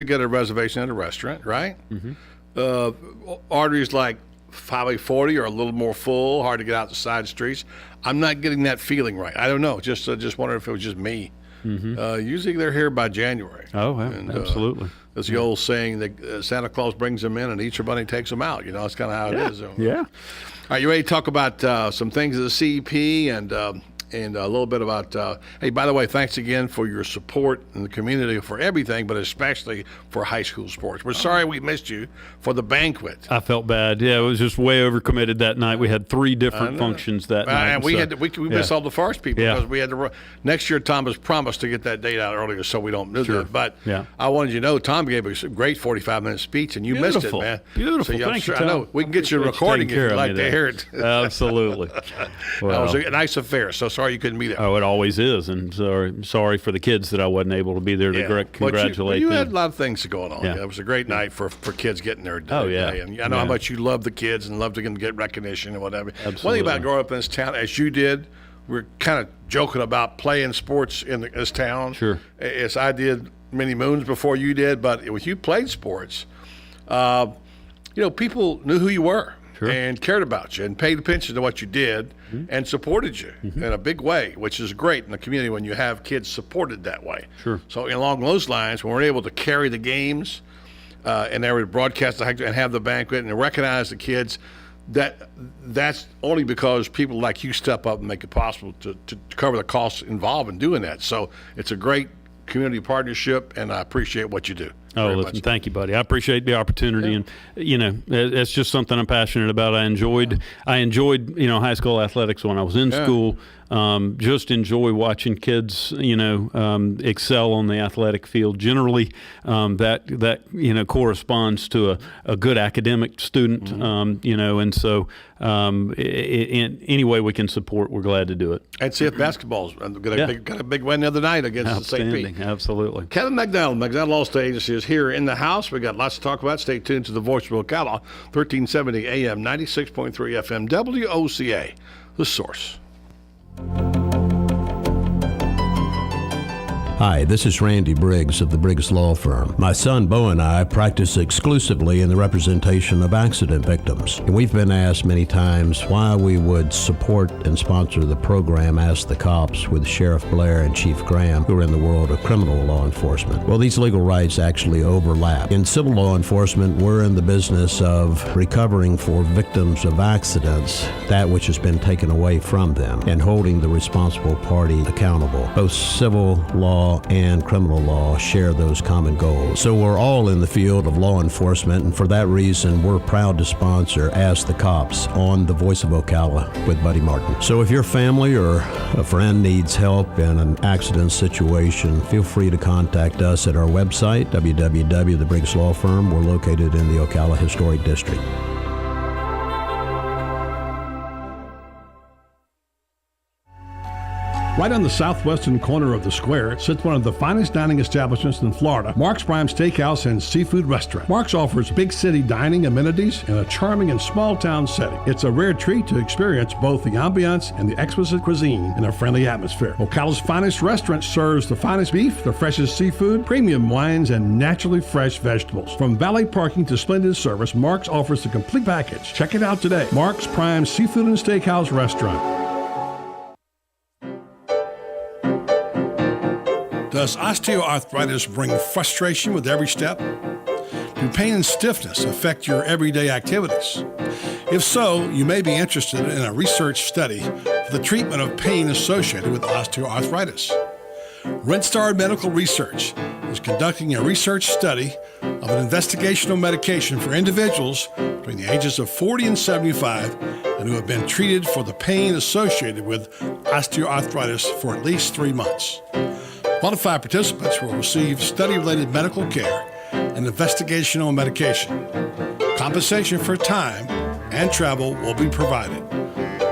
to get a reservation at a restaurant, right? Arteries like Highway 40 are a little more full, hard to get out the side streets. I'm not getting that feeling right. I don't know. Just wondering if it was just me. Usually they're here by January. Oh, well, and, absolutely. There's the old saying that Santa Claus brings them in and Easter Bunny takes them out. That's kind of how it is. Yeah. All right, you ready to talk about some things at the CEP and a little bit about, hey, by the way, thanks again for your support in the community for everything, but especially for high school sports. We're sorry we missed you for the banquet. I felt bad. Yeah, it was just way overcommitted that night. We had 3 different functions that night. And we missed all the first people because we had to. Next year, Tom has promised to get that date out earlier so we don't miss it. But I wanted you to know Tom gave us a great 45-minute speech, and you missed it, man. Beautiful. So, Thank you, Tom. I know. We can get you a recording if you'd like to hear it. Absolutely. Well, that was a nice affair, so sorry you couldn't be there. Oh, it always is, and sorry for the kids that I wasn't able to be there to congratulate you them. had a lot of things going on. It was a great night for kids getting their day. Oh, yeah. And I know how much you love the kids and love to get recognition and whatever. Absolutely. One thing about growing up in this town, as you did, we're kind of joking about playing sports in this town. Sure. As I did many moons before you did, but if you played sports, people knew who you were. Sure. And cared about you and paid attention to what you did and supported you in a big way, which is great in the community when you have kids supported that way. Sure. So along those lines, when we're able to carry the games and they would broadcast and have the banquet and recognize the kids, that's only because people like you step up and make it possible to cover the costs involved in doing that. So it's a great community partnership, and I appreciate what you do. Oh, listen, thank you, buddy. I appreciate the opportunity, and it's just something I'm passionate about. I enjoyed high school athletics when I was in school. Just enjoy watching kids, excel on the athletic field. Generally, that corresponds to a good academic student, and so in any way we can support, we're glad to do it. And see if basketball's got a big win the other night against the St. Pete. Absolutely. Kevin McDonald, Law State Agency, is here in the house. We got lots to talk about. Stay tuned to the Voice of Ocala, 1370 AM, 96.3 FM, WOCA, The Source. Hi, this is Randy Briggs of the Briggs Law Firm. My son Bo and I practice exclusively in the representation of accident victims. And we've been asked many times why we would support and sponsor the program Ask the Cops with Sheriff Blair and Chief Graham, who are in the world of criminal law enforcement. Well, these legal rights actually overlap. In civil law enforcement, we're in the business of recovering for victims of accidents that which has been taken away from them and holding the responsible party accountable. Both civil law and criminal law share those common goals. So we're all in the field of law enforcement, and for that reason, we're proud to sponsor Ask the Cops on the Voice of Ocala with Buddy Martin. So if your family or a friend needs help in an accident situation, feel free to contact us at our website, www.the Briggs Law Firm. We're located in the Ocala Historic District. Right on the southwestern corner of the square sits one of the finest dining establishments in Florida, Mark's Prime Steakhouse and Seafood Restaurant. Mark's offers big city dining amenities in a charming and small town setting. It's a rare treat to experience both the ambiance and the exquisite cuisine in a friendly atmosphere. Ocala's finest restaurant serves the finest beef, the freshest seafood, premium wines, and naturally fresh vegetables. From valet parking to splendid service, Mark's offers the complete package. Check it out today. Mark's Prime Seafood and Steakhouse Restaurant. Does osteoarthritis bring frustration with every step? Do pain and stiffness affect your everyday activities? If so, you may be interested in a research study for the treatment of pain associated with osteoarthritis. Renstar Medical Research is conducting a research study of an investigational medication for individuals between the ages of 40 and 75 and who have been treated for the pain associated with osteoarthritis for at least 3 months. Qualified participants will receive study-related medical care and investigational medication. Compensation for time and travel will be provided.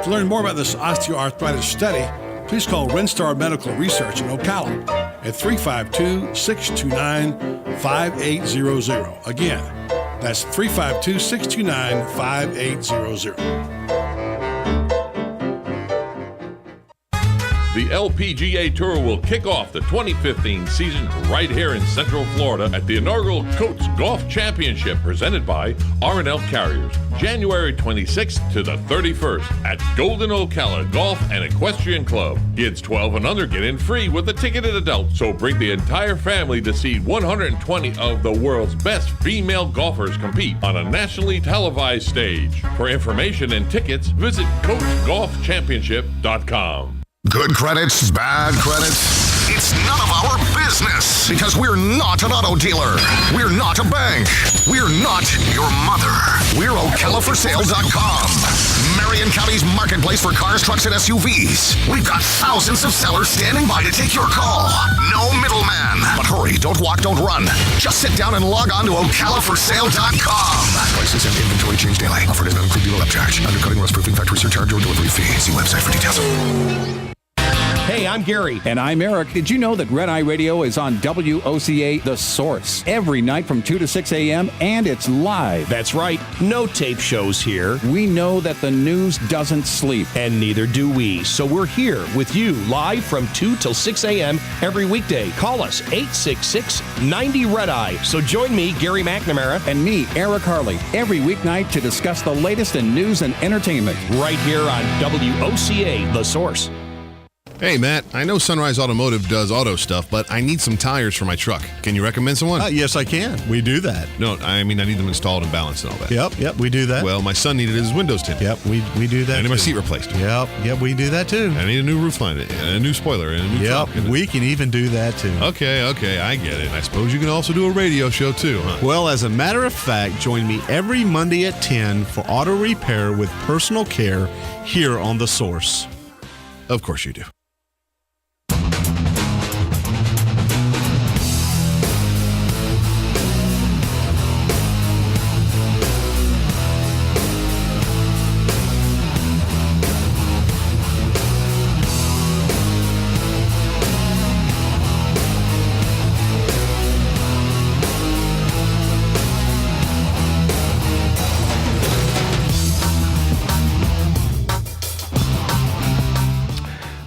To learn more about this osteoarthritis study, please call Renstar Medical Research in Ocala at 352-629-5800. Again, that's 352-629-5800. The LPGA Tour will kick off the 2015 season right here in Central Florida at the inaugural Coates Golf Championship presented by R&L Carriers, January 26th to the 31st at Golden Ocala Golf and Equestrian Club. Kids 12 and under get in free with a ticketed adult, so bring the entire family to see 120 of the world's best female golfers compete on a nationally televised stage. For information and tickets, visit CoachGolfChampionship.com. Good credits, bad credits. It's none of our business because we're not an auto dealer. We're not a bank. We're not your mother. We're OcalaForSale.com. Marion County's marketplace for cars, trucks, and SUVs. We've got thousands of sellers standing by to take your call. No middleman. But hurry, don't walk, don't run. Just sit down and log on to OcalaForSale.com. Prices and inventory change daily. Offer does not include dealer upcharge, undercutting, rust-proofing, factory surcharge, or delivery fee. See website for details. Hey, I'm Gary. And I'm Eric. Did you know that Red Eye Radio is on WOCA The Source every night from 2 to 6 a.m. and it's live? That's right. No tape shows here. We know that the news doesn't sleep. And neither do we. So we're here with you live from 2 till 6 a.m. every weekday. Call us 866-90-RED-EYE. So join me, Gary McNamara. And me, Eric Harley, every weeknight to discuss the latest in news and entertainment. Right here on WOCA The Source. Hey, Matt, I know Sunrise Automotive does auto stuff, but I need some tires for my truck. Can you recommend someone? Yes, I can. We do that. No, I mean, I need them installed and balanced and all that. Yep, we do that. Well, my son needed his windows tinted. Yep, we do that. I need my too. seat replaced. Yep, we do that too. I need a new roof line, and a new spoiler, and a new Yep, trunk. we can even do that too. Okay, I get it. I suppose you can also do a radio show too, huh? Well, as a matter of fact, join me every Monday at 10 for auto repair with personal care here on The Source. Of course you do.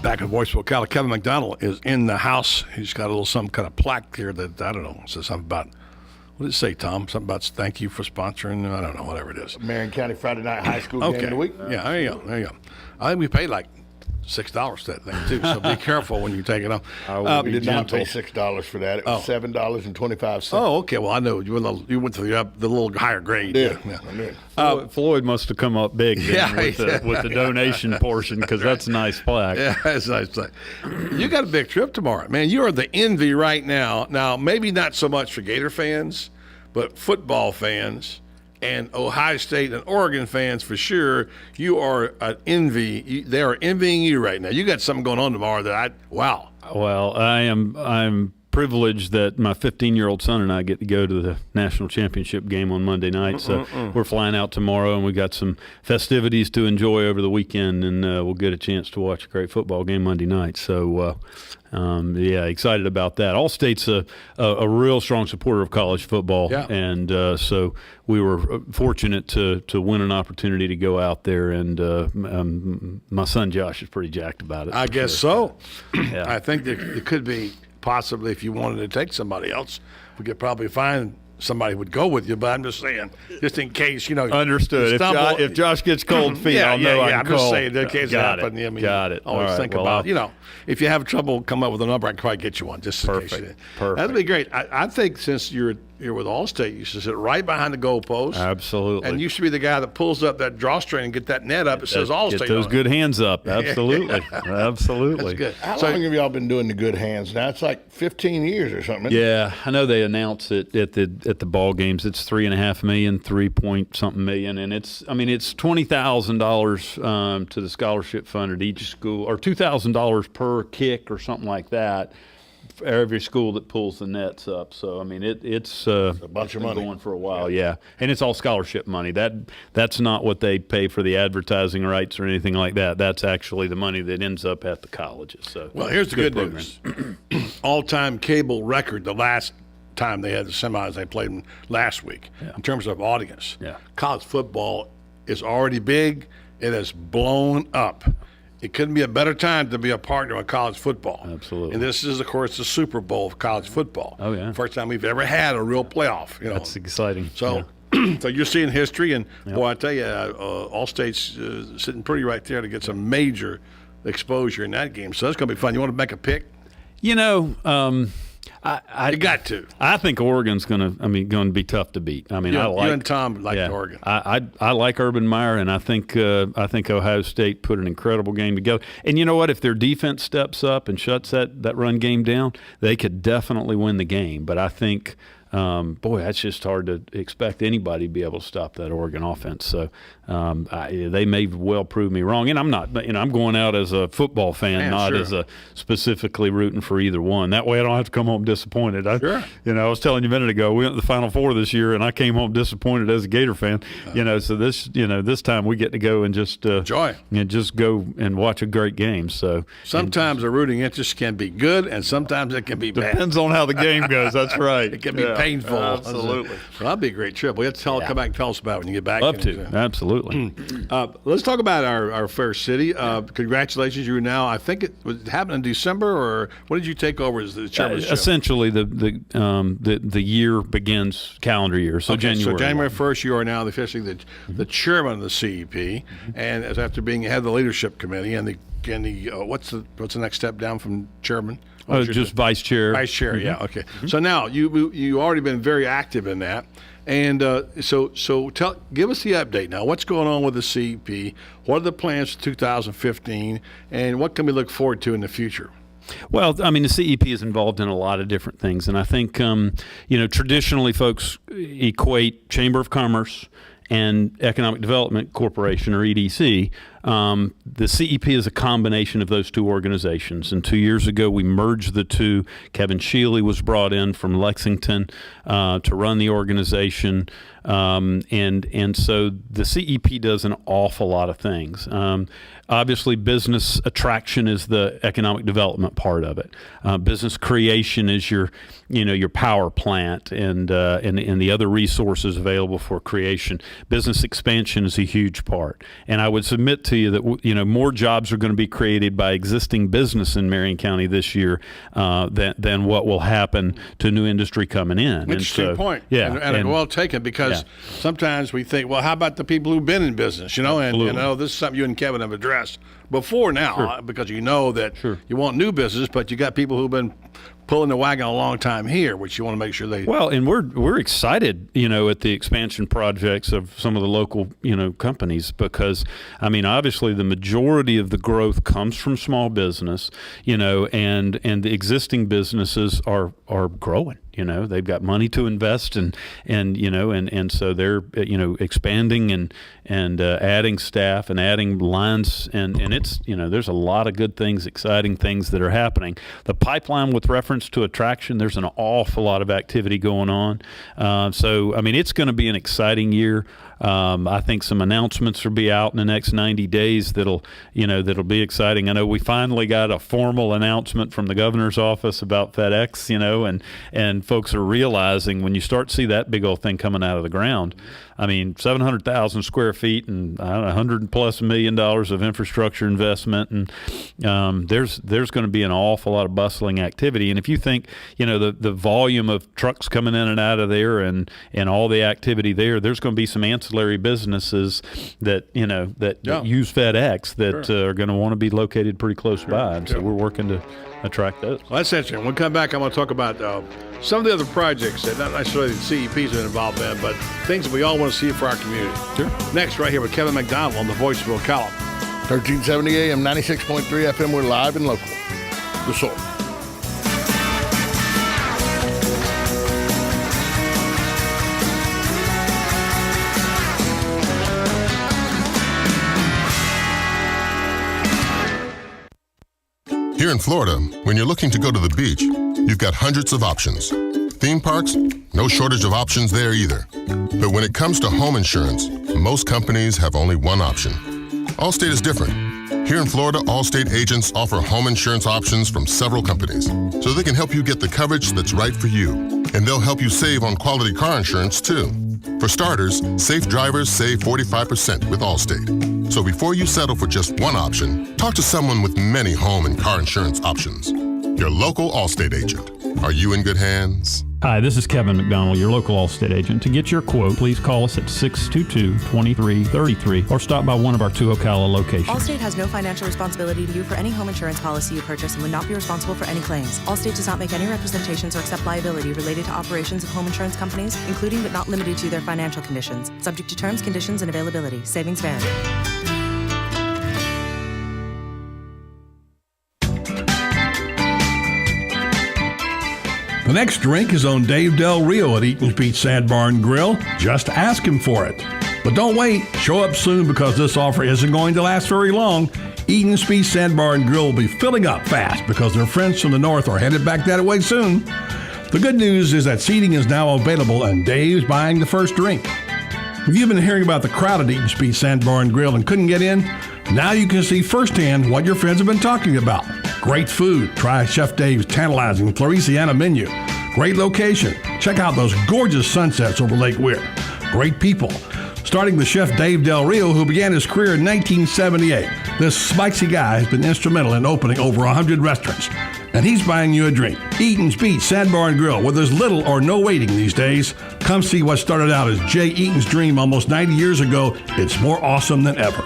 Back in Voice of Ocala, Kevin McDonald is in the house. He's got a little some kind of plaque here that, I don't know, says something about, what did it say, Tom? Something about thank you for sponsoring, I don't know, whatever it is. Marion County Friday night high school game of the week. Yeah, there you go. I think we paid like $6 for that thing too, so be careful when you take it off. We did not pay $6 for that. It was $7.25. Oh, okay. Well, I know you went to the little higher grade. Yeah. I did. Floyd must have come up big then with the donation portion, because that's a nice plaque. Yeah, that's a nice plaque. You got a big trip tomorrow, man. You are the envy right now. Now, maybe not so much for Gator fans, but football fans and Ohio State and Oregon fans for sure. You are an envy. They are envying you right now. You got something going on tomorrow wow. Well, I'm privileged that my 15-year-old son and I get to go to the national championship game on Monday night. So we're flying out tomorrow, and we got some festivities to enjoy over the weekend, and we'll get a chance to watch a great football game Monday night. So, excited about that. Allstate's a real strong supporter of college football, and so we were fortunate to win an opportunity to go out there, and my son Josh is pretty jacked about it. I guess so. Yeah. I think that it could be possibly, if you wanted to take somebody else, we could probably find somebody who would go with you, but I'm just saying, just in case, Understood. If Josh gets cold feet, I'll know I can I'm call. just saying, in case it Got happens. it. Got it. Always All right. think Well, about, if you have trouble, come up with a number, I can probably get you one, just in case. Perfect. That'd be great. I think since you're with Allstate, you should sit right behind the goalpost. Absolutely. And you should be the guy that pulls up that drawstring and get that net up. It says Allstate. Get those good hands up. Absolutely. Absolutely. That's good. How long have y'all been doing the good hands now? It's like 15 years or something. Yeah, I know they announce it at the ball games. It's $3.5 million, 3-point-something million, and it's $20,000 to the scholarship fund at each school, or $2,000 per kick or something like that. For every school that pulls the nets up. So it's a bunch of money going for a while. Yeah, and it's all scholarship money. That's not what they pay for the advertising rights or anything like that. That's actually the money that ends up at the colleges. So well, here's the good news: all-time cable record. The last time they had the semis, they played them last week in terms of audience. Yeah. College football is already big. It has blown up. It couldn't be a better time to be a partner in college football. Absolutely. And this is, of course, the Super Bowl of college football. Oh, yeah. First time we've ever had a real playoff. That's exciting. So, so you're seeing history, and boy, I tell you, All-State's sitting pretty right there to get some major exposure in that game. So that's going to be fun. You want to make a pick? You know, You got to. I think Oregon's going to be tough to beat. I mean, You I like you and Tom like Oregon. I like Urban Meyer, and I think Ohio State put an incredible game together. And you know what? If their defense steps up and shuts that run game down, they could definitely win the game. But I think, boy, that's just hard to expect anybody to be able to stop that Oregon offense. So they may well prove me wrong. And I'm not, I'm going out as a football fan, not as a specifically rooting for either one. That way I don't have to come home disappointed. I was telling you a minute ago, we went to the Final Four this year, and I came home disappointed as a Gator fan. So this time we get to go and just enjoy and just go and watch a great game. So sometimes a rooting interest can be good, and sometimes it can be bad. Depends on how the game goes. That's right. It can be painful. Absolutely. So that'd be a great trip. We have to come back and tell us about it when you get back. Love to. Absolutely. Let's talk about our fair city. Congratulations, you now. I think it happened in December, or when did you take over as the chairmanship? Essentially, the year begins calendar year, so January. So January 1st, you are now officially the chairman of the CEP, and as after being head of the leadership committee and the what's the next step down from chairman? Just vice chair. Vice chair, yeah, okay. So now you already been very active in that, and so give us the update now. What's going on with the CEP? What are the plans for 2015, and what can we look forward to in the future? Well, I mean, the CEP is involved in a lot of different things, and I think traditionally folks equate Chamber of Commerce and Economic Development Corporation, or EDC. The CEP is a combination of those two organizations. And 2 years ago, we merged the two. Kevin Shealy was brought in from Lexington to run the organization. And so the CEP does an awful lot of things. Obviously, business attraction is the economic development part of it. Business creation is your power plant and the other resources available for creation. Business expansion is a huge part. And I would submit to you that more jobs are going to be created by existing business in Marion County this year than what will happen to new industry coming in. Interesting point. Yeah, and well taken, because sometimes we think, well, how about the people who've been in business? And I know this is something you and Kevin have addressed before now, because you know that you want new business, but you got people who've been pulling the wagon a long time here, which you want to make sure they. Well, and we're excited, at the expansion projects of some of the local, companies, because obviously the majority of the growth comes from small business, and the existing businesses are growing. They've got money to invest and so they're expanding and adding staff and adding lines and it's there's a lot of good things, exciting things that are happening. The pipeline with reference to attraction, there's an awful lot of activity going on. So it's going to be an exciting year. I think some announcements will be out in the next 90 days that'll be exciting. I know we finally got a formal announcement from the governor's office about FedEx, and folks are realizing when you start to see that big old thing coming out of the ground, 700,000 square feet and $100+ million of infrastructure investment, and there's going to be an awful lot of bustling activity. And if you think, the volume of trucks coming in and out of there and all the activity there's going to be some ancillary businesses that use FedEx that are going to want to be located pretty close by, and so we're working to attract those. Well, that's interesting. When we come back, I'm going to talk about some of the other projects that not necessarily the CEP's been involved in, but things that we all want to see for our community. Sure. Next, right here with Kevin McDonald on the Voice of Ocala. 1370 AM, 96.3 FM. We're live and local. The Source. Here in Florida, when you're looking to go to the beach, you've got hundreds of options. Theme parks? No shortage of options there either. But when it comes to home insurance, most companies have only one option. Allstate is different. Here in Florida, Allstate agents offer home insurance options from several companies, so they can help you get the coverage that's right for you. And they'll help you save on quality car insurance, too. For starters, safe drivers save 45% with Allstate. So before you settle for just one option, talk to someone with many home and car insurance options. Your local Allstate agent. Are you in good hands? Hi, this is Kevin McDonald, your local Allstate agent. To get your quote, please call us at 622-2333 or stop by one of our 2 Ocala locations. Allstate has no financial responsibility to you for any home insurance policy you purchase and would not be responsible for any claims. Allstate does not make any representations or accept liability related to operations of home insurance companies, including but not limited to their financial conditions, subject to terms, conditions, and availability. Savings vary. The next drink is on Dave Del Rio at Eaton's Beach Sandbar and Grill. Just ask him for it. But don't wait. Show up soon because this offer isn't going to last very long. Eaton's Beach Sandbar and Grill will be filling up fast because their friends from the north are headed back that way soon. The good news is that seating is now available and Dave's buying the first drink. If you've been hearing about the crowd at Eaton's Beach Sandbar and Grill and couldn't get in, now you can see firsthand what your friends have been talking about. Great food. Try Chef Dave's tantalizing Floresiana menu. Great location. Check out those gorgeous sunsets over Lake Weir. Great people. Starting with Chef Dave Del Rio, who began his career in 1978. This spicy guy has been instrumental in opening over 100 restaurants. And he's buying you a drink. Eaton's Beach Sandbar and Grill, where there's little or no waiting these days. Come see what started out as Jay Eaton's dream almost 90 years ago. It's more awesome than ever.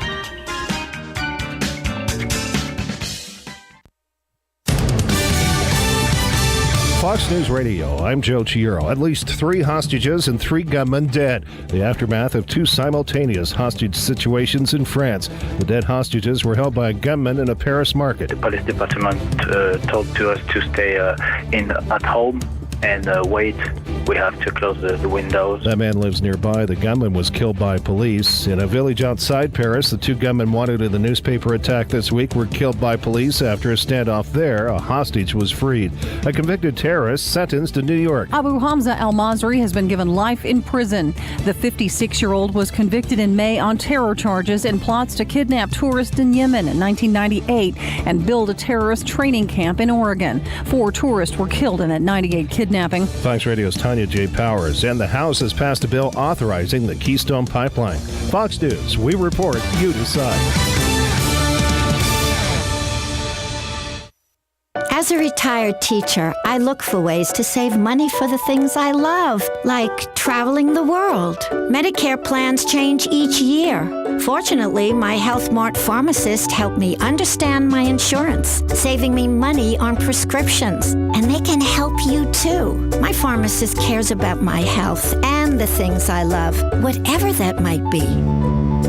Fox News Radio, I'm Joe Chiaro. At least 3 hostages and 3 gunmen dead. The aftermath of 2 simultaneous hostage situations in France. The dead hostages were held by a gunman in a Paris market. The police department told to us to stay at home and wait. We have to close the windows. That man lives nearby. The gunman was killed by police. In a village outside Paris, the 2 gunmen wanted in the newspaper attack this week were killed by police. After a standoff there, a hostage was freed. A convicted terrorist sentenced to New York. Abu Hamza al-Masri has been given life in prison. The 56-year-old was convicted in May on terror charges and plots to kidnap tourists in Yemen in 1998 and build a terrorist training camp in Oregon. 4 tourists were killed in that 98 kidnapping. Fox Radio's Tanya J. Powers, and the House has passed a bill authorizing the Keystone Pipeline. Fox News, we report, you decide. As a retired teacher, I look for ways to save money for the things I love, like traveling the world. Medicare plans change each year. Fortunately, my Health Mart pharmacist helped me understand my insurance, saving me money on prescriptions. And they can help you too. My pharmacist cares about my health and the things I love, whatever that might be.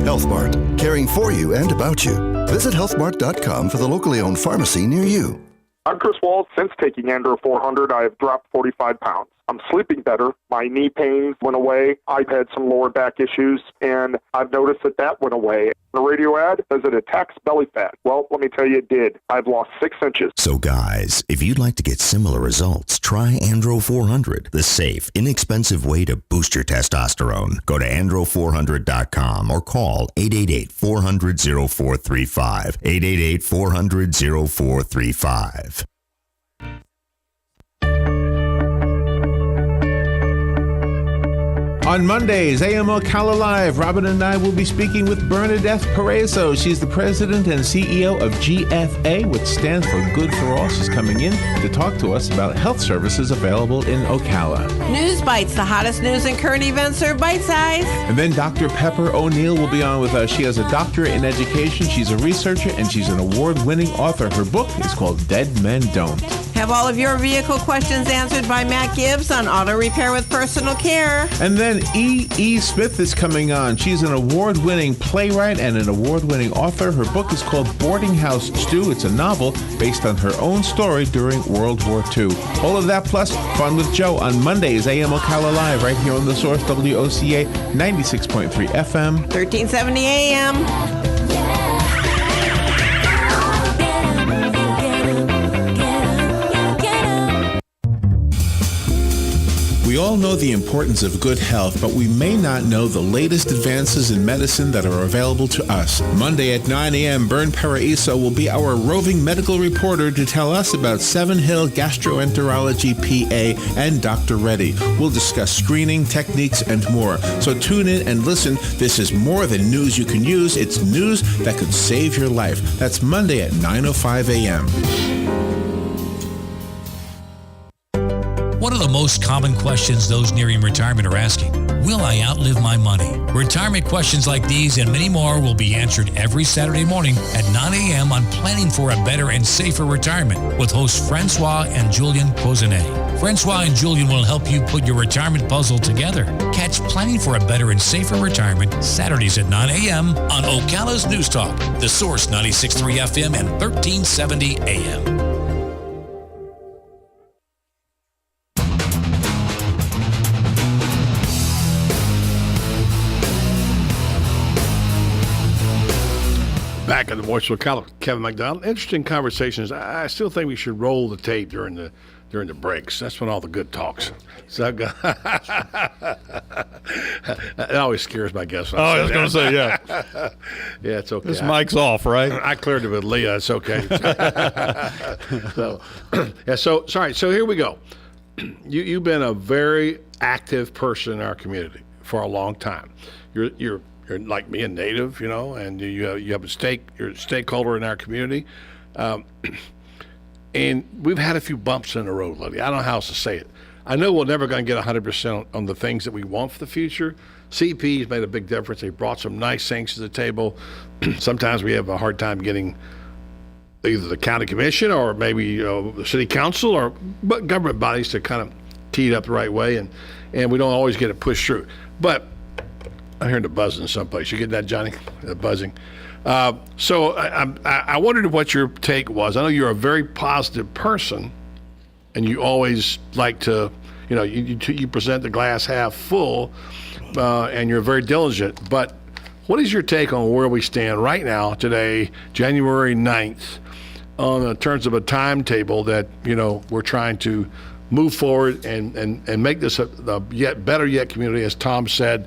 Health Mart, caring for you and about you. Visit healthmart.com for the locally owned pharmacy near you. I'm Chris Walls. Since taking Andro 400, I have dropped 45 pounds. I'm sleeping better. My knee pains went away. I've had some lower back issues, and I've noticed that went away. The radio ad says it attacks belly fat. Well, let me tell you, it did. I've lost 6 inches. So guys, if you'd like to get similar results, try Andro 400, the safe, inexpensive way to boost your testosterone. Go to andro400.com or call 888-400-0435. 888-400-0435. On Mondays, AM Ocala Live, Robin and I will be speaking with Bernadette Pareso. She's the president and CEO of GFA, which stands for Good for All. She's coming in to talk to us about health services available in Ocala. News Bites, the hottest news and current events are bite-sized. And then Dr. Pepper O'Neill will be on with us. She has a doctorate in education. She's a researcher, and she's an award-winning author. Her book is called Dead Men Don't. Have all of your vehicle questions answered by Matt Gibbs on Auto Repair with Personal Care. And then E. Smith is coming on. She's an award-winning playwright and an award-winning author. Her book is called Boarding House Stew. It's a novel based on her own story during World War II. All of that plus Fun with Joe on Mondays, AM Ocala Live, right here on The Source, WOCA 96.3 FM. 1370 AM. We We all know the importance of good health, but we may not know the latest advances in medicine that are available to us. Monday at 9 a.m., Bern Paraiso will be our roving medical reporter to tell us about Seven Hill Gastroenterology PA and Dr. Reddy. We'll discuss screening, techniques, and more. So tune in and listen. This is more than news you can use. It's news that could save your life. That's Monday at 9:05 a.m. One of the most common questions those nearing retirement are asking, will I outlive my money? Retirement questions like these and many more will be answered every Saturday morning at 9 a.m. on Planning for a Better and Safer Retirement with hosts Francois and Julian Cozenet. Francois and Julian will help you put your retirement puzzle together. Catch Planning for a Better and Safer Retirement Saturdays at 9 a.m. on Ocala's News Talk, The Source 96.3 FM and 1370 AM. Back in the voice of Ocala, Kevin McDonald. Interesting conversations. I still think we should roll the tape during the breaks. That's when all the good talks. So it always scares my guests. I was going to say, yeah. Yeah, it's okay. This mic's off, right? I cleared it with Leah. It's okay. So sorry. So here we go. You've been a very active person in our community for a long time. You're like me, a native, and you have you're a stakeholder in our community. And we've had a few bumps in the road lately. I don't know how else to say it. I know we're never going to get 100% on the things that we want for the future. CP's made a big difference. They brought some nice things to the table. Sometimes we have a hard time getting either the county commission or maybe the city council or government bodies to kind of tee it up the right way, and we don't always get it pushed through. But I'm hearing the buzzing someplace. You get that, Johnny? The buzzing. So I wondered what your take was. I know you're a very positive person, and you always like to, you present the glass half full, and you're very diligent. But what is your take on where we stand right now, today, January 9th, in terms of a timetable that, we're trying to move forward and make this a better yet community, as Tom said,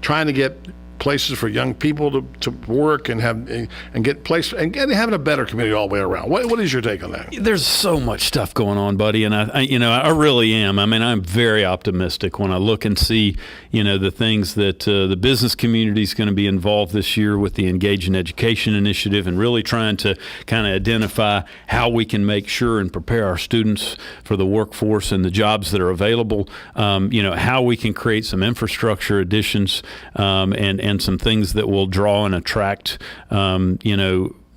trying to get places for young people to work and get places and having a better community all the way around. What is your take on that? There's so much stuff going on, buddy, and I really am. I mean, I'm very optimistic when I look and see, the things that the business community is going to be involved this year with the Engage in Education initiative, and really trying to kind of identify how we can make sure and prepare our students for the workforce and the jobs that are available. How we can create some infrastructure additions and some things that will draw and attract,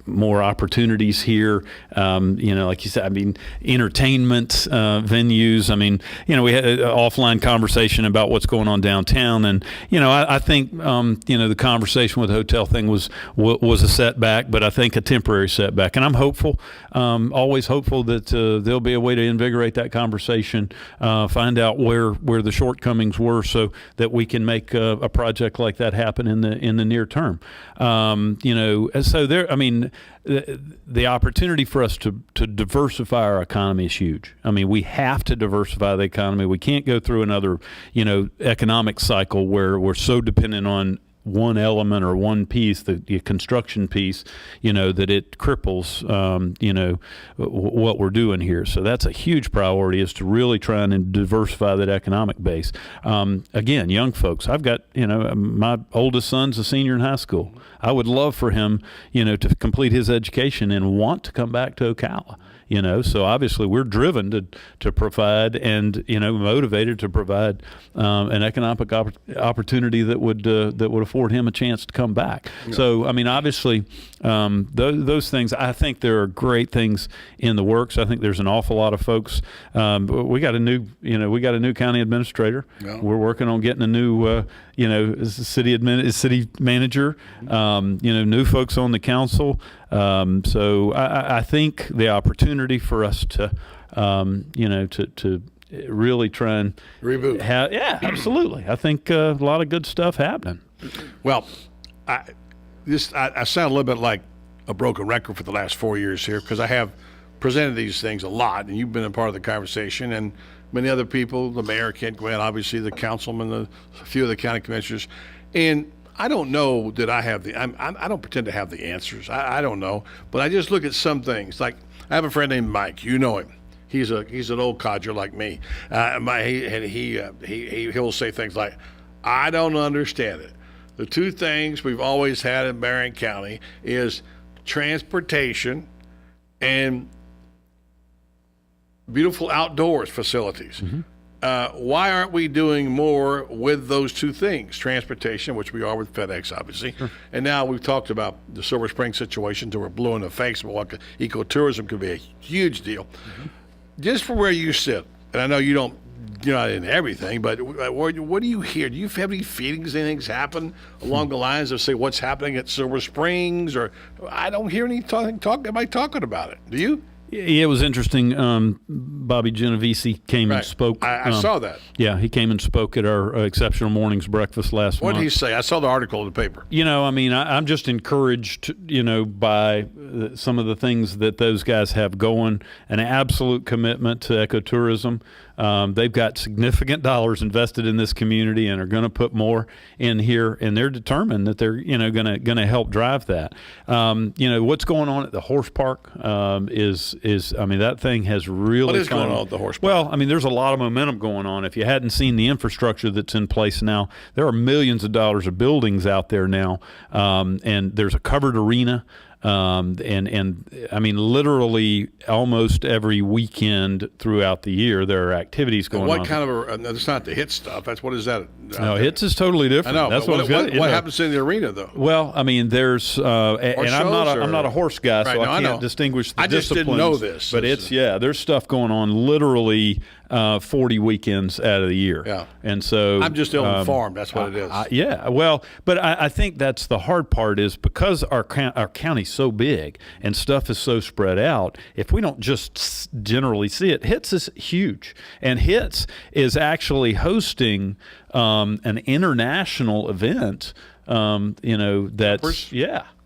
more opportunities here. Like you said, I mean, entertainment venues. I mean, we had an offline conversation about what's going on downtown, and I think the conversation with the hotel thing was a setback, but I think a temporary setback. And I'm hopeful, always hopeful that there'll be a way to invigorate that conversation, find out where the shortcomings were, so that we can make a project like that happen in the near term. So there. I mean, the opportunity for us to diversify our economy is huge. I mean, we have to diversify the economy. We can't go through another, economic cycle where we're so dependent on one element or one piece, the construction piece, that it cripples, what we're doing here. So that's a huge priority, is to really try and diversify that economic base. Again, young folks, I've got, my oldest son's a senior in high school. I would love for him, to complete his education and want to come back to Ocala. So obviously we're driven to provide and, motivated to provide an economic opportunity that would afford him a chance to come back. Yeah. So, I mean, obviously, those things, I think there are great things in the works. I think there's an awful lot of folks. We got a new county administrator. Yeah. We're working on getting a new, city manager, new folks on the council. So I think the opportunity for us to really try and reboot. Yeah, absolutely. I think a lot of good stuff happening. Well, I sound a little bit like a broken record for the last 4 years here, because I have presented these things a lot, and you've been a part of the conversation, and many other people. The mayor can't go in, obviously the councilman, a few of the county commissioners. And I don't know that I have I don't pretend to have the answers. I don't know. But I just look at some things. Like, I have a friend named Mike. You know him. He's an old codger like me. He'll say things like, I don't understand it. The two things we've always had in Marion County is transportation and beautiful outdoors facilities. Why aren't we doing more with those two things? Transportation, which we are with FedEx, obviously. And now we've talked about the Silver Spring situation till we're blue in the face about what ecotourism could be a huge deal. Just from where you sit, and I know you're not in everything, but what do you hear? Do you have any feelings anything's happened along the lines of, say, what's happening at Silver Springs? Or I don't hear anybody talking about it. Do you? Yeah, it was interesting. Bobby Genovese came and spoke. I saw that. Yeah, he came and spoke at our Exceptional Mornings breakfast last month. What did he say? I saw the article in the paper. I'm just encouraged, by some of the things that those guys have going, an absolute commitment to ecotourism. They've got significant dollars invested in this community and are going to put more in here, and they're determined that they're going to help drive that. What's going on at the horse park is that thing has really. What is going on at the horse park? Well, there's a lot of momentum going on. If you hadn't seen the infrastructure that's in place now, there are millions of dollars of buildings out there now, and there's a covered arena. Literally almost every weekend throughout the year there are activities going on. What kind of that's not the HIT stuff. What is that? No, HITs is totally different. I know. That's what happens in the arena though? Well, there's and I'm not a horse guy, so I can't distinguish the disciplines. I just didn't know this. But there's stuff going on literally 40 weekends out of the year. Yeah. And so I'm just ill-informed. That's what it is. Well, but I think that's the hard part is because our county's so big and stuff is so spread out, if we don't just generally see it, HITS is huge. And HITS is actually hosting an international event, that's,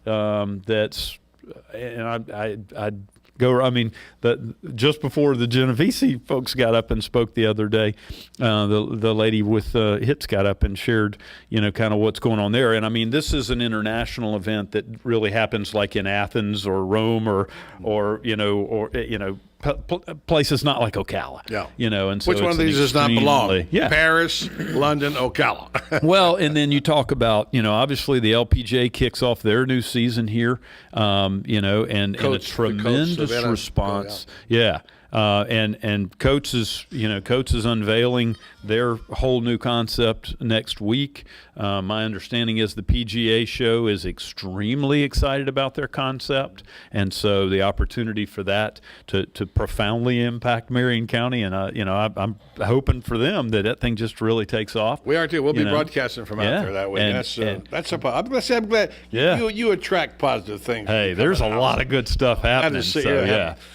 that's, and I go. Just before the Genovese folks got up and spoke the other day, the lady with HITS got up and shared, kind of what's going on there. And this is an international event that really happens like in Athens or Rome or places not like Ocala. Yeah. And so which one of these does not belong? Yeah. Paris, London, Ocala. Well, and then you talk about, obviously the LPGA kicks off their new season here, and a tremendous response. Yeah. And Coates is unveiling their whole new concept next week. My understanding is the PGA show is extremely excited about their concept, and so the opportunity for that to profoundly impact Marion County, and I'm hoping for them that thing just really takes off. We are too. We'll be broadcasting from out there that way. I'm glad you attract positive things. Hey, there's a lot of good stuff happening.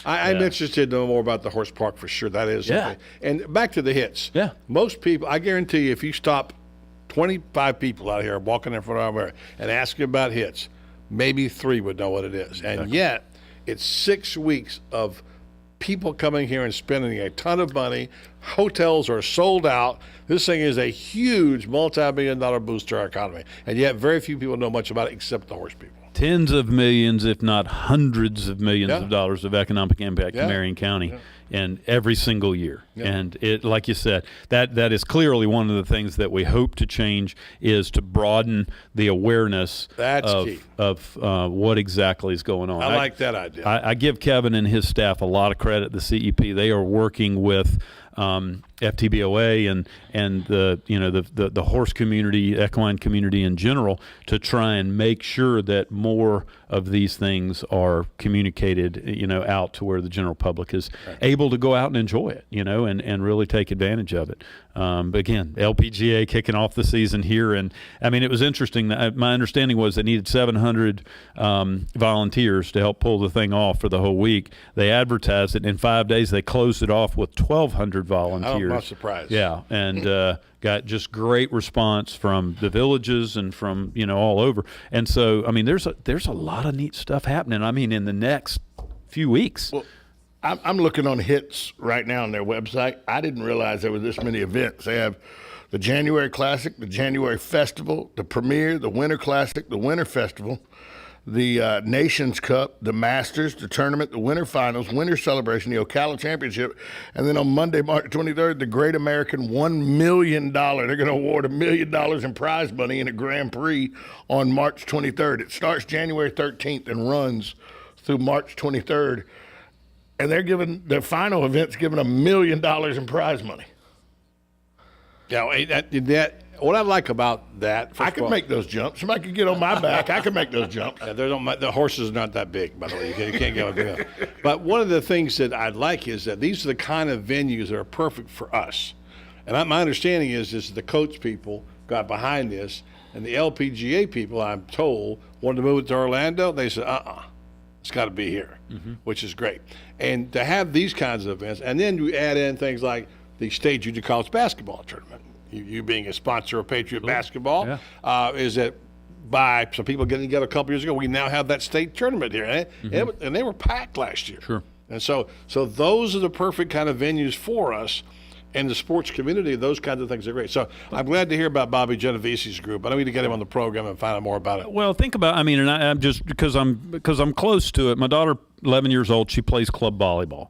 I'm interested to know more about the horse park for sure. That is something. And back to the HITS. Yeah. Most people, I guarantee you, if you stop 25 people out here walking in front of our and ask them about HITS, maybe 3 would know what it is. And yet, it's 6 weeks of people coming here and spending a ton of money. Hotels are sold out. This thing is a huge multi-million-dollar boost to our economy. And yet, very few people know much about it except the horse people. Tens of millions, if not hundreds of millions of dollars of economic impact in Marion County, and every single year. And it, like you said, that is clearly one of the things that we hope to change is to broaden the awareness of what exactly is going on. I like that idea. I give Kevin and his staff a lot of credit. The CEP, they are working with FTBOA and the horse community, equine community in general, to try and make sure that more of these things are communicated, out to where the general public is able to go out and enjoy it, and really take advantage of it. But again, LPGA kicking off the season here, and it was interesting. My understanding was they needed 700 volunteers to help pull the thing off for the whole week. They advertised it, and in 5 days they closed it off with 1,200 volunteers. I'm not surprised. Yeah, and got just great response from the villages and from all over. And so there's a lot of neat stuff happening. In the next few weeks. Well, I'm looking on HITS right now on their website. I didn't realize there were this many events. They have the January Classic, the January Festival, the Premier, the Winter Classic, the Winter Festival, the Nations Cup, the Masters, the Tournament, the Winter Finals, Winter Celebration, the Ocala Championship, and then on Monday, March 23rd, the Great American $1 million. They're going to award $1 million in prize money in a Grand Prix on March 23rd. It starts January 13th and runs through March 23rd, and they're giving their final event's giving $1 million in prize money. Yeah, what I like about that, I could make those jumps. Somebody could get on my back. I could make those jumps. Yeah, the horses are not that big, by the way. You can't go there. But one of the things that I'd like is that these are the kind of venues that are perfect for us. And my understanding is the coach people got behind this, and the LPGA people, I'm told, wanted to move it to Orlando. They said, it's got to be here, which is great. And to have these kinds of events, and then you add in things like the State Junior College Basketball Tournament. You being a sponsor of Patriot Basketball, is that by some people getting together a couple years ago, we now have that state tournament here. And they were packed last year. Sure. And so those are the perfect kind of venues for us. And the sports community, those kinds of things are great. So I'm glad to hear about Bobby Geneviese's group. I don't need to get him on the program and find out more about it. Well, think about, and I'm just because I'm close to it. My daughter, 11 years old, she plays club volleyball.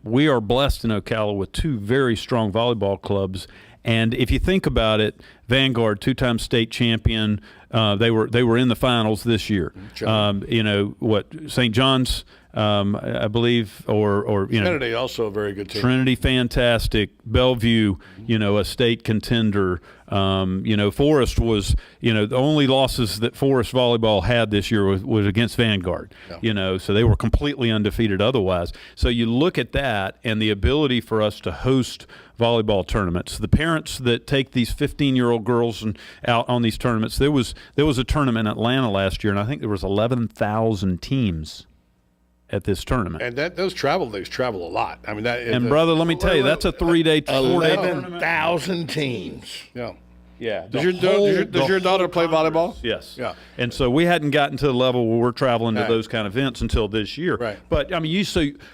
We are blessed in Ocala with two very strong volleyball clubs. And if you think about it, Vanguard, two-time state champion, they were in the finals this year. St. John's, I believe, or Trinity, also a very good team. Trinity, fantastic. Bellevue, a state contender. Forest was, the only losses that Forest volleyball had this year was against Vanguard. Yeah. So they were completely undefeated otherwise. So you look at that and the ability for us to host volleyball tournaments. The parents that take these 15-year-old girls out on these tournaments. There was a tournament in Atlanta last year, and I think there was 11,000 teams at this tournament. And those travel a lot. I mean, brother, let me tell you, that's a 3-day, 4-day 11,000 teams. Yeah. Yeah. Does your daughter play volleyball? Yes. Yeah. And so we hadn't gotten to the level where we're traveling to those kind of events until this year. Right. But I mean,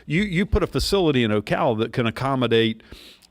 you put a facility in Ocala that can accommodate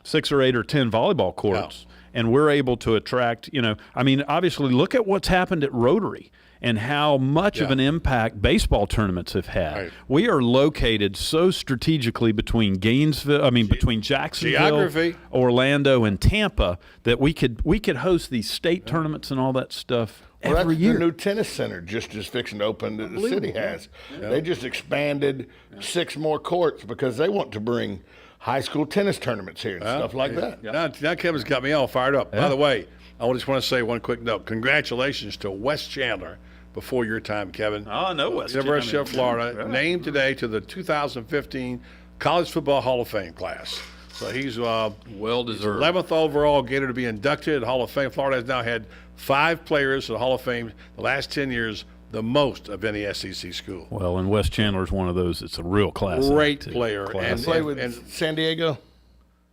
6 or 8 or 10 volleyball courts, and we're able to attract. Obviously, look at what's happened at Rotary and how much of an impact baseball tournaments have had. Right. We are located so strategically between between Jacksonville, Orlando, and Tampa that we could host these state tournaments and all that stuff every year. The new tennis center just is fixing to open that the city has. Yeah. They just expanded 6 more courts because they want to bring high school tennis tournaments here and stuff like that. Yeah. Now Kevin's got me all fired up. Yeah. By the way, I just want to say one quick note. Congratulations to Wes Chandler. Before your time, Kevin. Oh, I know West University of Florida, named today to the 2015 College Football Hall of Fame class. So he's well-deserved. 11th overall Gator to be inducted at the Hall of Fame. Florida has now had 5 players at the Hall of Fame the last 10 years, the most of any SEC school. Well, and Wes Chandler is one of those. It's a real class. Great player. And play with San Diego?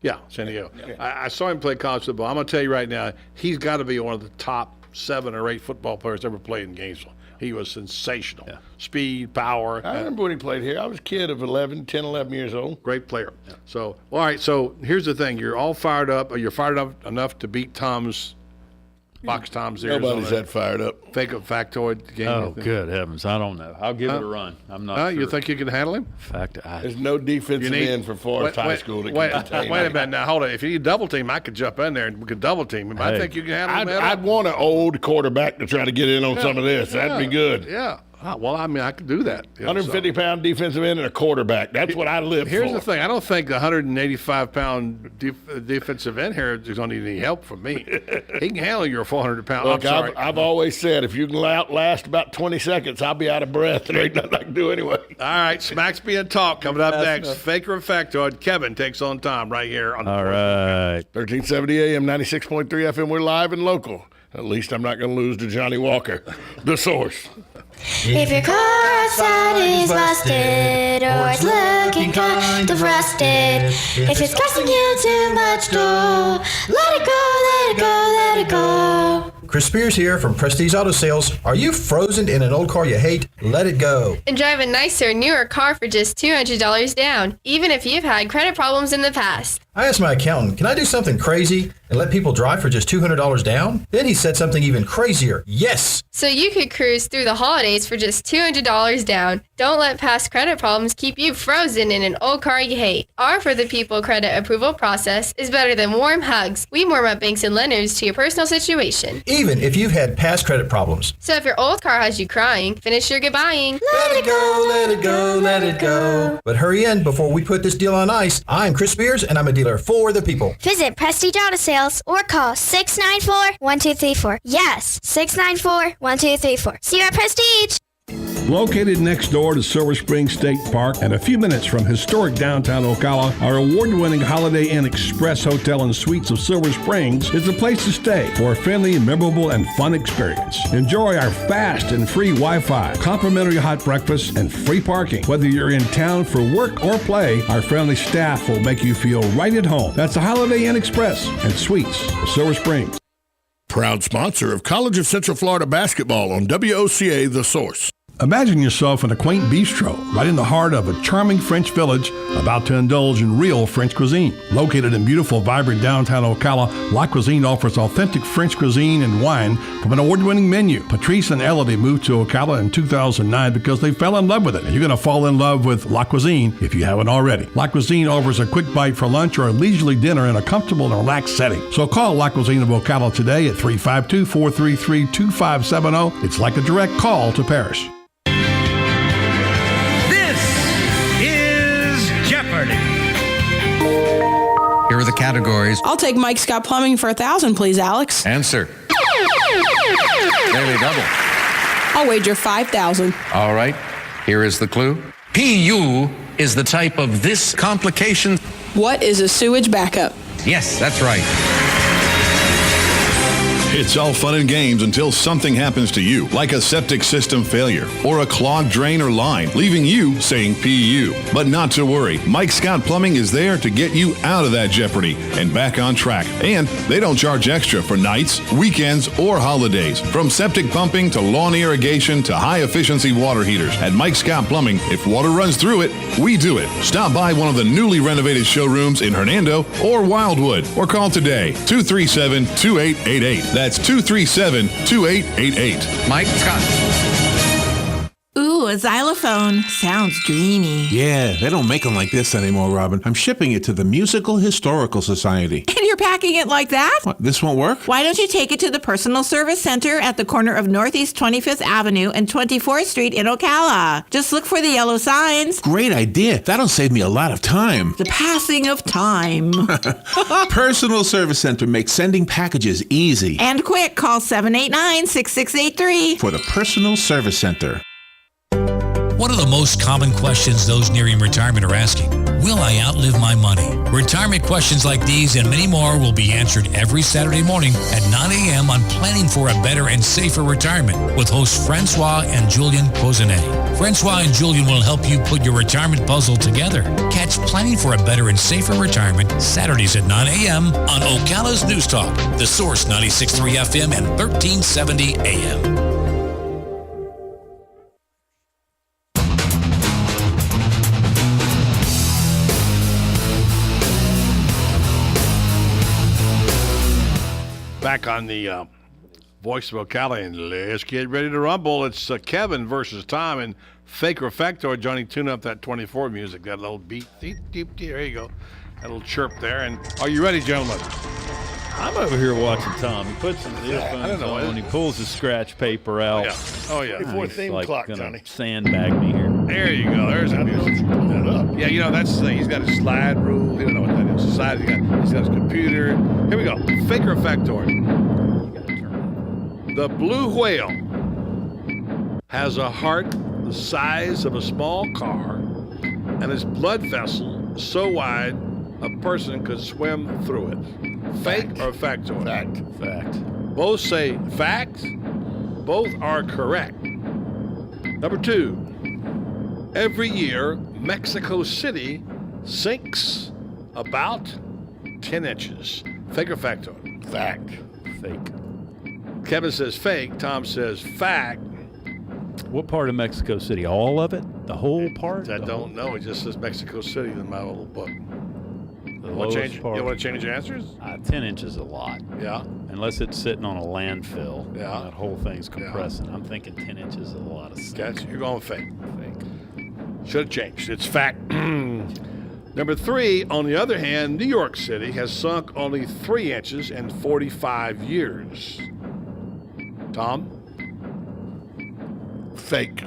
Yeah, San Diego. Yeah. I saw him play college football. I'm going to tell you right now, he's got to be one of the top 7 or 8 football players ever played in Gainesville. He was sensational. Yeah. Speed, power. I remember when he played here. I was a kid of 11 years old. Great player. Yeah. So, all right, so here's the thing. You're all fired up. You're fired up enough to beat Box Tom's ears. Nobody's that fired up. Fake up factoid game. Oh, good heavens. I don't know. I'll give it a run. I'm not sure. You think you can handle him? There's no defensive end for Forest High School that can contain him. Wait a minute now. Hold on. If you need double team, I could jump in there and we could double team him. I think you can handle him. I'd want an old quarterback to try to get in on some of this. That'd be good. Yeah. Well, I could do that. 150-pound defensive end and a quarterback. That's what I live for. Here's the thing. I don't think the 185-pound defensive end here is going to need any help from me. He can handle your 400-pound. Look, I've always said if you can outlast about 20 seconds, I'll be out of breath. There ain't nothing I can do anyway. All right, Smack's being talked. Coming up next, Faker and Factoid. Kevin takes on Tom right here on the All right. 1370 AM, 96.3 FM. We're live and local. At least I'm not going to lose to Johnny Walker, the source. If your car outside is busted or it's looking kind of rusted, if it's costing you too much dough, let it go, let it go, let it go. Chris Spears here from Prestige Auto Sales. Are you frozen in an old car you hate? Let it go. And drive a nicer, newer car for just $200 down, even if you've had credit problems in the past. I asked my accountant, can I do something crazy and let people drive for just $200 down? Then he said something even crazier. Yes! So you could cruise through the holidays for just $200 down. Don't let past credit problems keep you frozen in an old car you hate. Our For the People credit approval process is better than warm hugs. We warm up banks and lenders to your personal situation. Even if you've had past credit problems. So if your old car has you crying, finish your goodbying. Let it go, let it go, let it go. But hurry in before we put this deal on ice. I'm Chris Spears, and I'm a dealer for the people. Visit Prestige Auto Sales or call 694-1234. Yes, 694-1234. See you at Prestige. Located next door to Silver Spring State Park and a few minutes from historic downtown Ocala, our award-winning Holiday Inn Express Hotel and Suites of Silver Springs is the place to stay for a friendly, memorable, and fun experience. Enjoy our fast and free Wi-Fi, complimentary hot breakfast, and free parking. Whether you're in town for work or play, our friendly staff will make you feel right at home. That's the Holiday Inn Express and Suites of Silver Springs. Proud sponsor of College of Central Florida basketball on WOCA The Source. Imagine yourself in a quaint bistro right in the heart of a charming French village about to indulge in real French cuisine. Located in beautiful, vibrant downtown Ocala, La Cuisine offers authentic French cuisine and wine from an award-winning menu. Patrice and Elodie moved to Ocala in 2009 because they fell in love with it. And you're going to fall in love with La Cuisine if you haven't already. La Cuisine offers a quick bite for lunch or a leisurely dinner in a comfortable and relaxed setting. So call La Cuisine of Ocala today at 352-433-2570. It's like a direct call to Paris. Here are the categories. I'll take Mike Scott Plumbing for 1,000, please, Alex. Answer. Nearly double. I'll wager 5,000. All right. Here is the clue. PU is the type of this complication. What is a sewage backup? Yes, that's right. It's all fun and games until something happens to you, like a septic system failure or a clogged drain or line, leaving you saying PU. But not to worry, Mike Scott Plumbing is there to get you out of that jeopardy and back on track. And they don't charge extra for nights, weekends, or holidays. From septic pumping to lawn irrigation to high-efficiency water heaters. At Mike Scott Plumbing, if water runs through it, we do it. Stop by one of the newly renovated showrooms in Hernando or Wildwood, or call today, 237-2888. That's 237-2888. Mike Scott. Ooh, a xylophone. Sounds dreamy. Yeah, they don't make them like this anymore, Robin. I'm shipping it to the Musical Historical Society. And you're packing it like that? What, this won't work? Why don't you take it to the Personal Service Center at the corner of Northeast 25th Avenue and 24th Street in Ocala? Just look for the yellow signs. Great idea. That'll save me a lot of time. The passing of time. Personal Service Center makes sending packages easy. And quick, call 789-6683 for the Personal Service Center. One of the most common questions those nearing retirement are asking, will I outlive my money? Retirement questions like these and many more will be answered every Saturday morning at 9 a.m. on Planning for a Better and Safer Retirement with hosts Francois and Julian Pozenet. Francois and Julian will help you put your retirement puzzle together. Catch Planning for a Better and Safer Retirement Saturdays at 9 a.m. on Ocala's News Talk, The Source 96.3 FM and 1370 AM. Back on the Voice of Ocala, and let's get ready to rumble. It's Kevin versus Tom and Fake or Factor. Johnny, tune up that 24 music, that little beat. There you go. That little chirp there. And are you ready, gentlemen? I'm over here watching Tom. He puts his earphones on and he pulls his scratch paper out. Oh, yeah. Before theme like clock, gonna Johnny. Sandbag me here. There you go. There's the music. Yeah, you know, that's the thing. He's got a slide rule. He don't know what that is. Slide. He's got his computer. Here we go. Fake or factoid. The blue whale has a heart the size of a small car and its blood vessel so wide a person could swim through it. Fake or factoid? Fact. Both say fact. Both are correct. Number 2. Every year, Mexico City sinks about 10 inches. Fake or factoid? Fact. Fake. Kevin says fake. Tom says fact. What part of Mexico City? All of it? The whole part? I don't know. It just says Mexico City in my little book. The You want lowest to part. change your answers? 10 inches is a lot. Yeah. Unless it's sitting on a landfill. Yeah. That whole thing's compressing. I'm thinking 10 inches is a lot of stuff. Gotcha. You're going fake. Fake. Should have changed. It's fact. Number 3, on the other hand, New York City has sunk only 3 inches in 45 years. Tom? Fake.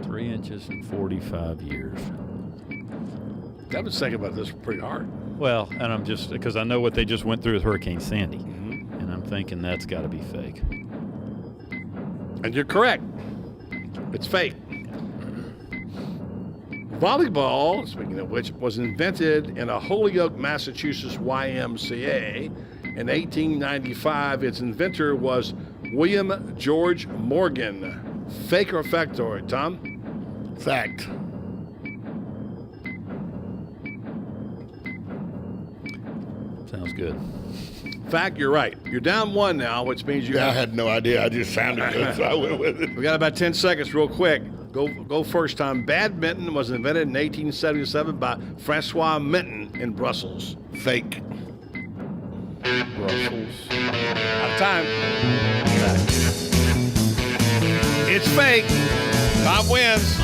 3 inches in 45 years. I've been thinking about this pretty hard. Well, and I'm just, because I know what they just went through with Hurricane Sandy. And I'm thinking that's got to be fake. And you're correct. It's fake. Volleyball, speaking of which, was invented in a Holyoke, Massachusetts YMCA. In 1895, its inventor was William George Morgan. Fake or factoid, Tom? Fact. Sounds good. Fact, you're right. You're down 1 now, which means you I had no idea. I just sounded good, so I went with it. We got about 10 seconds real quick. Go first, Tom. Badminton was invented in 1877 by Francois Minton in Brussels. Fake. Brussels. Out of time. It's fake. Tom wins.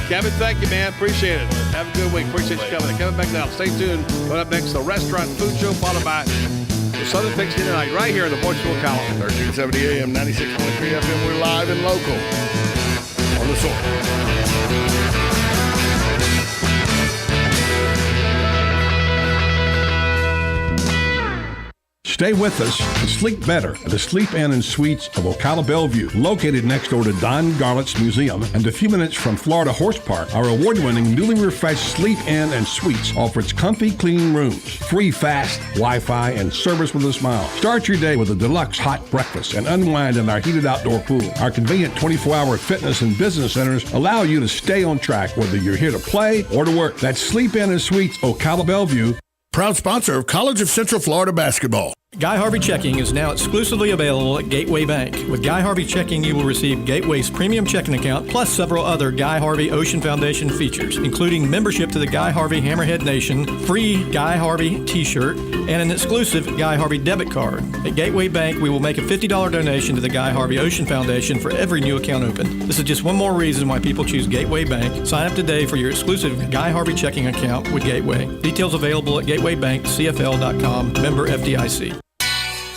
Kevin, thank you, man. Appreciate it. Have a good week. Appreciate you coming. Kevin McDonald. Stay tuned. Coming up next, the Restaurant Food Show, followed by the Southern Picks tonight, right here in the voice of Ocala. 1370 AM, 96.3 FM. We're live and local on the Source. Stay with us and sleep better at the Sleep Inn and Suites of Ocala Bellevue. Located next door to Don Garlett's Museum and a few minutes from Florida Horse Park, our award-winning, newly refreshed Sleep Inn and Suites offers comfy, clean rooms, free fast Wi-Fi, and service with a smile. Start your day with a deluxe hot breakfast and unwind in our heated outdoor pool. Our convenient 24-hour fitness and business centers allow you to stay on track whether you're here to play or to work. That's Sleep Inn and Suites, Ocala Bellevue. Proud sponsor of College of Central Florida basketball. Guy Harvey Checking is now exclusively available at Gateway Bank. With Guy Harvey Checking, you will receive Gateway's premium checking account, plus several other Guy Harvey Ocean Foundation features, including membership to the Guy Harvey Hammerhead Nation, free Guy Harvey t-shirt, and an exclusive Guy Harvey debit card. At Gateway Bank, we will make a $50 donation to the Guy Harvey Ocean Foundation for every new account opened. This is just one more reason why people choose Gateway Bank. Sign up today for your exclusive Guy Harvey checking account with Gateway. Details available at gatewaybankcfl.com, member FDIC.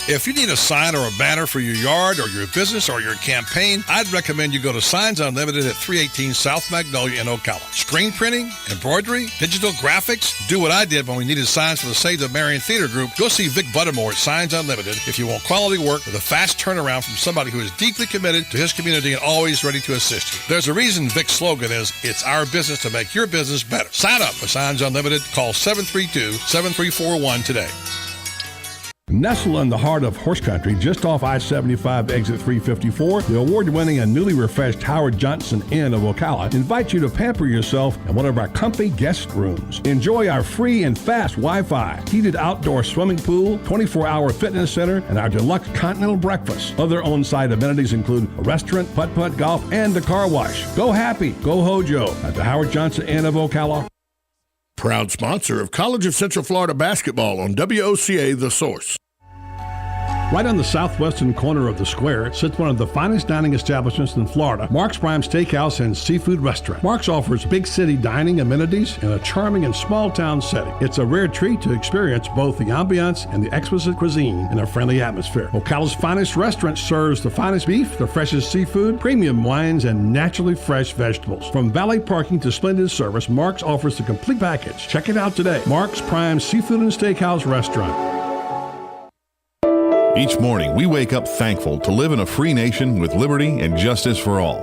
If you need a sign or a banner for your yard or your business or your campaign, I'd recommend you go to Signs Unlimited at 318 South Magnolia in Ocala. Screen printing, embroidery, digital graphics. Do what I did when we needed signs for the Save the Marion Theater Group. Go see Vic Buttermore at Signs Unlimited if you want quality work with a fast turnaround from somebody who is deeply committed to his community and always ready to assist you. There's a reason Vic's slogan is, it's our business to make your business better. Sign up for Signs Unlimited. Call 732-7341 today. Nestled in the heart of horse country, just off I-75 exit 354, the award-winning and newly refreshed Howard Johnson Inn of Ocala invites you to pamper yourself in one of our comfy guest rooms. Enjoy our free and fast Wi-Fi, heated outdoor swimming pool, 24-hour fitness center, and our deluxe continental breakfast. Other on-site amenities include a restaurant, putt-putt golf, and a car wash. Go happy, go Hojo at the Howard Johnson Inn of Ocala. Proud sponsor of College of Central Florida basketball on WOCA The Source. Right on the southwestern corner of the square sits one of the finest dining establishments in Florida, Mark's Prime Steakhouse and Seafood Restaurant. Mark's offers big city dining amenities in a charming and small town setting. It's a rare treat to experience both the ambiance and the exquisite cuisine in a friendly atmosphere. Ocala's finest restaurant serves the finest beef, the freshest seafood, premium wines, and naturally fresh vegetables. From valet parking to splendid service, Mark's offers the complete package. Check it out today. Mark's Prime Seafood and Steakhouse Restaurant. Each morning, we wake up thankful to live in a free nation with liberty and justice for all.